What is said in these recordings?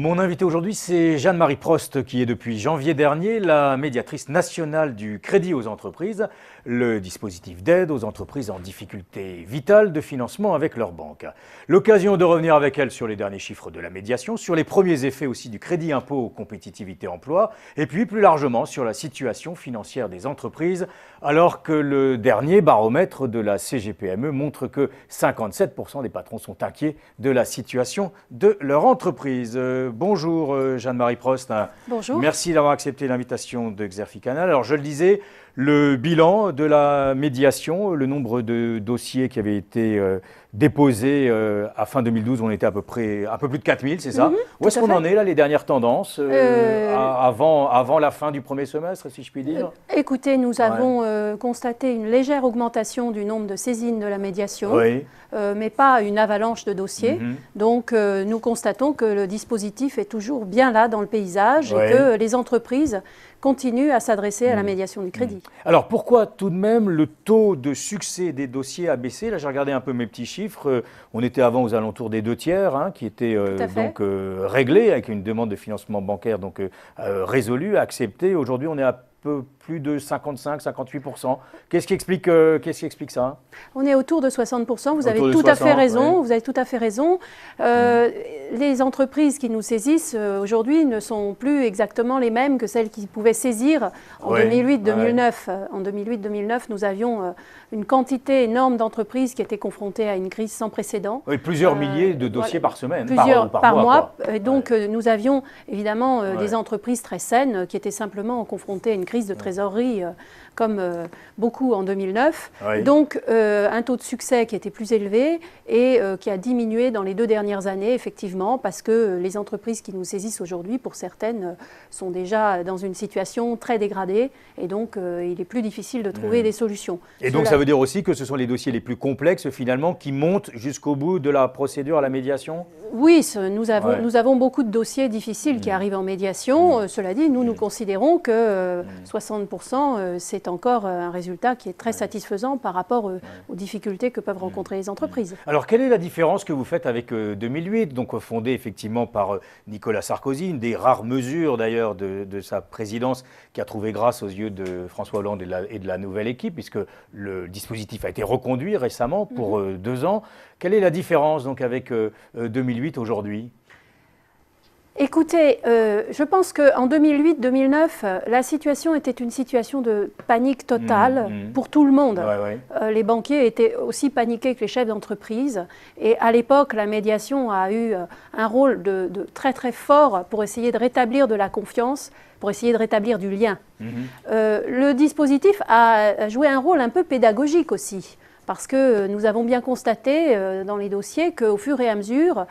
Mon invité aujourd'hui, c'est Jeanne-Marie Prost, qui est depuis janvier dernier la médiatrice nationale du crédit aux entreprises, le dispositif d'aide aux entreprises en difficulté vitale de financement avec leur banque. L'occasion de revenir avec elle sur les derniers chiffres de la médiation, sur les premiers effets aussi du crédit impôt compétitivité emploi, et puis plus largement sur la situation financière des entreprises, alors que le dernier baromètre de la CGPME montre que 57% des patrons sont inquiets de la situation de leur entreprise. Bonjour Jeanne-Marie Prost. Bonjour. Merci d'avoir accepté l'invitation de Xerfi Canal. Alors je le disais, le bilan de la médiation, le nombre de dossiers qui avaient été déposés à fin 2012, on était à peu près un peu plus de 4000, c'est ça? Où est-ce qu'on en est là, les dernières tendances avant la fin du premier semestre, si je puis dire? Écoutez, nous avons constaté une légère augmentation du nombre de saisines de la médiation, mais pas une avalanche de dossiers. Donc nous constatons que le dispositif est toujours bien là dans le paysage et que les entreprises continuent à s'adresser à la médiation du crédit. Alors pourquoi tout de même le taux de succès des dossiers a baissé? Là j'ai regardé un peu mes petits chiffres, on était avant aux alentours des 2 tiers qui étaient donc réglés avec une demande de financement bancaire donc résolue, acceptée. Aujourd'hui on est à peu plus de 55-58%. Qu'est-ce qui explique ça? On est autour de 60%, vous avez tout à fait raison. Vous avez tout à fait raison. Les entreprises qui nous saisissent aujourd'hui ne sont plus exactement les mêmes que celles qui pouvaient saisir en 2008-2009. En 2008-2009, nous avions une quantité énorme d'entreprises qui étaient confrontées à une crise sans précédent. Oui, plusieurs milliers de dossiers par semaine, par mois. Et donc nous avions évidemment des entreprises très saines qui étaient simplement confrontées à une crise de trésorerie comme beaucoup en 2009. Donc un taux de succès qui était plus élevé et qui a diminué dans les 2 dernières années, effectivement, parce que les entreprises qui nous saisissent aujourd'hui, pour certaines, sont déjà dans une situation très dégradée et donc il est plus difficile de trouver des solutions. Et donc ça veut dire aussi que ce sont les dossiers les plus complexes finalement qui montent jusqu'au bout de la procédure à la médiation? Oui, nous avons beaucoup de dossiers difficiles qui arrivent en médiation. Cela dit, nous considérons que 60%, c'est encore un résultat qui est très satisfaisant par rapport aux difficultés que peuvent rencontrer les entreprises. Alors, quelle est la différence que vous faites avec 2008, donc fondée effectivement par Nicolas Sarkozy, une des rares mesures d'ailleurs de sa présidence qui a trouvé grâce aux yeux de François Hollande et de la nouvelle équipe, puisque le dispositif a été reconduit récemment pour 2 ans. Quelle est la différence donc avec 2008 aujourd'hui? Écoutez, je pense qu'en 2008-2009, la situation était une situation de panique totale pour tout le monde. Les banquiers étaient aussi paniqués que les chefs d'entreprise. Et à l'époque, la médiation a eu un rôle de très très fort pour essayer de rétablir de la confiance, pour essayer de rétablir du lien. Le dispositif a joué un rôle un peu pédagogique aussi. Parce que nous avons bien constaté dans les dossiers qu'au fur et à mesure,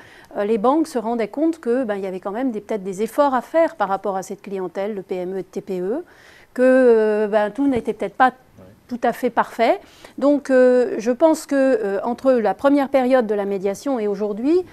les banques se rendaient compte qu'il y avait quand même peut-être des efforts à faire par rapport à cette clientèle de PME et de TPE, que tout n'était peut-être pas tout à fait parfait. Donc je pense qu'entre la première période de la médiation et aujourd'hui,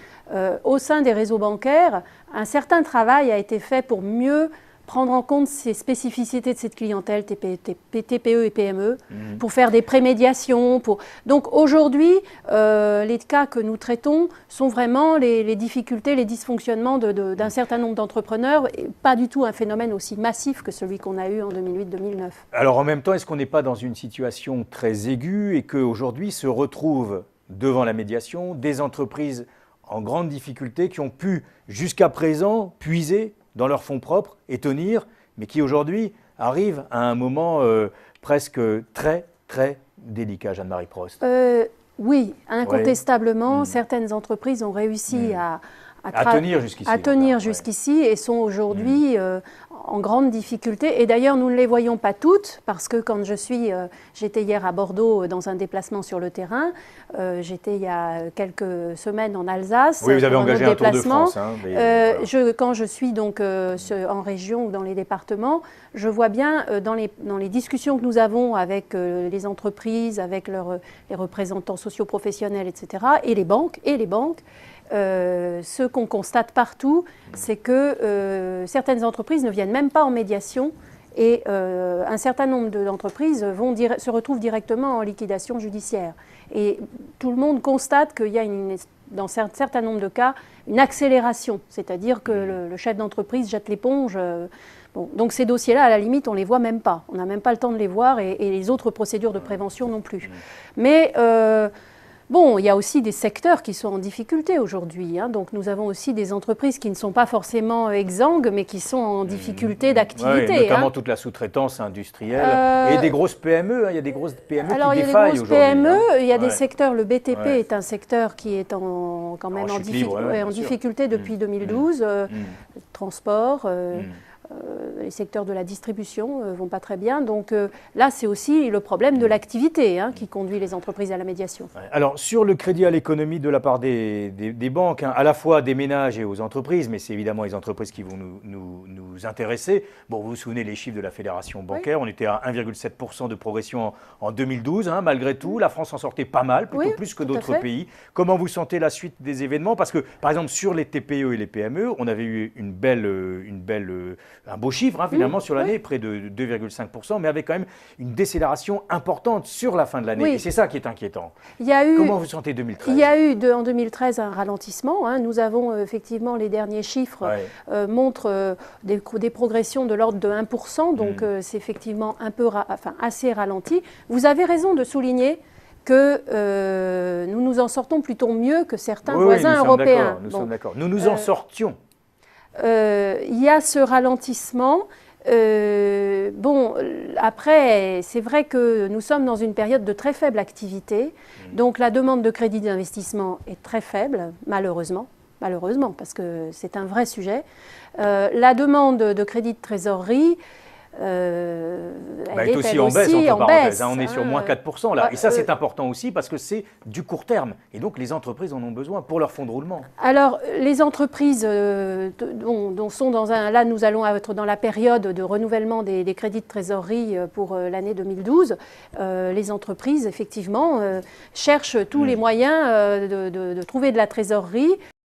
au sein des réseaux bancaires, un certain travail a été fait pour mieux prendre en compte ces spécificités de cette clientèle TPE et PME pour faire des prémédiations. Donc aujourd'hui, les cas que nous traitons sont vraiment les difficultés, les dysfonctionnements d'un certain nombre d'entrepreneurs, et pas du tout un phénomène aussi massif que celui qu'on a eu en 2008-2009. Alors en même temps, est-ce qu'on n'est pas dans une situation très aiguë et qu'aujourd'hui se retrouvent devant la médiation des entreprises en grande difficulté qui ont pu jusqu'à présent puiser dans leurs fonds propres et tenir, mais qui aujourd'hui arrivent à un moment presque très, très délicat, Jeanne-Marie Prost? Oui, incontestablement, certaines entreprises ont réussi à tenir jusqu'ici et sont aujourd'hui en grande difficulté. Et d'ailleurs, nous ne les voyons pas toutes, parce que quand j'étais hier à Bordeaux dans un déplacement sur le terrain, j'étais il y a quelques semaines en Alsace. Oui, vous avez engagé un tour de France. Quand je suis donc en région ou dans les départements, je vois bien dans les discussions que nous avons avec les entreprises, avec les représentants socioprofessionnels, etc., et les banques, ce qu'on constate partout, c'est que certaines entreprises ne viennent même pas en médiation et un certain nombre d'entreprises se retrouvent directement en liquidation judiciaire. Et tout le monde constate qu'il y a une dans un certain nombre de cas, une accélération, c'est-à-dire que le chef d'entreprise jette l'éponge. Bon, donc ces dossiers-là, à la limite, on ne les voit même pas. On n'a même pas le temps de les voir et les autres procédures de prévention non plus. Mais bon, il y a aussi des secteurs qui sont en difficulté aujourd'hui. Hein. Donc nous avons aussi des entreprises qui ne sont pas forcément exsangues, mais qui sont en difficulté d'activité. Oui, notamment toute la sous-traitance industrielle et des grosses PME. Hein. Il y a des grosses PME qui défaillent aujourd'hui. Alors il y a des grosses PME, il y a des secteurs, le BTP est un secteur qui est quand même en difficulté depuis 2012. Transport. Les secteurs de la distribution ne vont pas très bien. Donc là, c'est aussi le problème de l'activité qui conduit les entreprises à la médiation. Alors, sur le crédit à l'économie de la part des banques, à la fois des ménages et aux entreprises, mais c'est évidemment les entreprises qui vont nous intéresser. Bon, vous vous souvenez les chiffres de la Fédération bancaire, on était à 1,7% de progression en 2012. Malgré tout, la France en sortait pas mal, plutôt plus que d'autres pays. Comment vous sentez la suite des événements? Parce que, par exemple, sur les TPE et les PME, on avait eu un beau chiffre finalement sur l'année, près de 2,5%, mais avec quand même une décélération importante sur la fin de l'année. Et c'est ça qui est inquiétant. Comment vous sentez 2013? Il y a eu en 2013 un ralentissement. Nous avons effectivement, les derniers chiffres montrent des progressions de l'ordre de 1%, donc c'est effectivement assez ralenti. Vous avez raison de souligner que nous nous en sortons plutôt mieux que certains voisins européens. Nous sommes d'accord. Nous nous en sortions. Il y a ce ralentissement. Après, c'est vrai que nous sommes dans une période de très faible activité. Donc la demande de crédit d'investissement est très faible, malheureusement, parce que c'est un vrai sujet. La demande de crédit de trésorerie, elle est aussi en baisse, entre parenthèses. On est sur moins 4% là. Et ça, c'est important aussi parce que c'est du court terme. Et donc, les entreprises en ont besoin pour leur fonds de roulement. Alors, les entreprises là, nous allons être dans la période de renouvellement des crédits de trésorerie pour l'année 2012. Les entreprises, effectivement, cherchent tous les moyens de trouver de la trésorerie